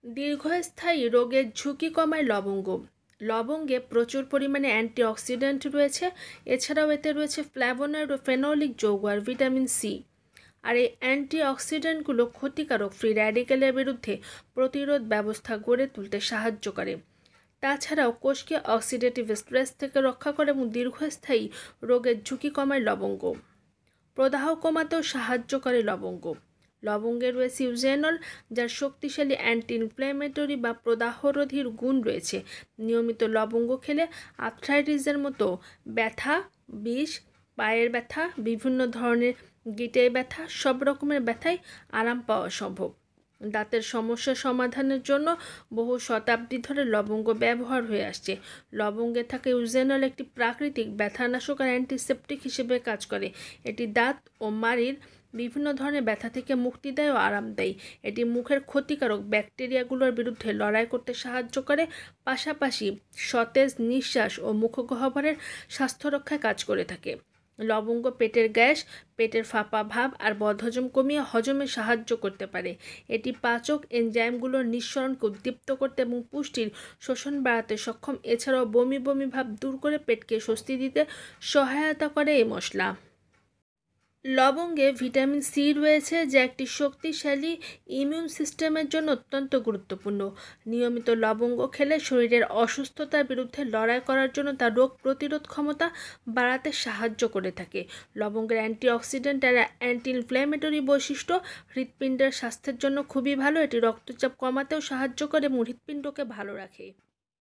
দীর্ঘস্থায়ী রোগের ঝুঁকি কমায় লবঙ্গ। লবঙ্গে প্রচুর পরিমাণে অ্যান্টিঅক্সিডেন্ট রয়েছে। এছাড়াও এতে রয়েছে ফ্ল্যাভোনয়েড ও ফেনোলিক যৌগ আর ভিটামিন সি। আর এই অ্যান্টিঅক্সিডেন্টগুলো ক্ষতিকারক ফ্রি র্যাডিক্যালের বিরুদ্ধে প্রতিরোধ ব্যবস্থা গড়ে তুলতে সাহায্য করে। তাছাড়াও কোষকে অক্সিডেটিভ স্ট্রেস থেকে রক্ষা করে এবং দীর্ঘস্থায়ী রোগের ঝুঁকি কমায় লবঙ্গ। প্রদাহ কমাতেও সাহায্য করে লবঙ্গ। লবঙ্গে রয়েছে ইউজেনল, যার শক্তিশালী অ্যান্টি ইনফ্ল্যামেটরি বা প্রদাহরোধীর গুণ রয়েছে। নিয়মিত লবঙ্গ খেলে আর্থ্রাইটিসের মতো ব্যথা, বিষ, পায়ের ব্যথা, বিভিন্ন ধরনের গিঁটের ব্যথা, সব রকমের ব্যথায় আরাম পাওয়া সম্ভব। দাঁতের সমস্যা সমাধানের জন্য বহু শতাব্দী ধরে লবঙ্গ ব্যবহার হয়ে আসছে। লবঙ্গে থাকা ইউজেনল একটি প্রাকৃতিক ব্যথানাশক আর অ্যান্টিসেপটিক হিসেবে কাজ করে। এটি দাঁত ও মাড়ির বিভিন্ন ধরনের ব্যথা থেকে মুক্তি দেয় ও আরাম দেয়। এটি মুখের ক্ষতিকারক ব্যাকটেরিয়াগুলোর বিরুদ্ধে লড়াই করতে সাহায্য করে, পাশাপাশি সতেজ নিঃশ্বাস ও মুখগহ্বরের স্বাস্থ্য রক্ষায় কাজ করে থাকে। লবঙ্গ পেটের গ্যাস, পেটের ফাঁপা ভাব আর বদহজম কমিয়ে হজমে সাহায্য করতে পারে। এটি পাচক এনজাইমগুলোর নিঃসরণকে উদ্দীপ্ত করতে এবং পুষ্টির শোষণ বাড়াতে সক্ষম। এছাড়াও বমি বমি ভাব দূর করে পেটকে স্বস্তি দিতে সহায়তা করে এই মশলা। লবঙ্গে ভিটামিন সি রয়েছে, যা একটি শক্তিশালী ইমিউন সিস্টেমের জন্য অত্যন্ত গুরুত্বপূর্ণ। নিয়মিত লবঙ্গ খেলে শরীরের অসুস্থতার বিরুদ্ধে লড়াই করার জন্য তার রোগ প্রতিরোধ ক্ষমতা বাড়াতে সাহায্য করে থাকে। লবঙ্গের অ্যান্টিঅক্সিডেন্ট আর অ্যান্টি ইনফ্ল্যামেটরি বৈশিষ্ট্য হৃৎপিণ্ডের স্বাস্থ্যের জন্য খুবই ভালো। এটি রক্তচাপ কমাতেও সাহায্য করে এবং হৃৎপিণ্ডকে ভালো রাখে।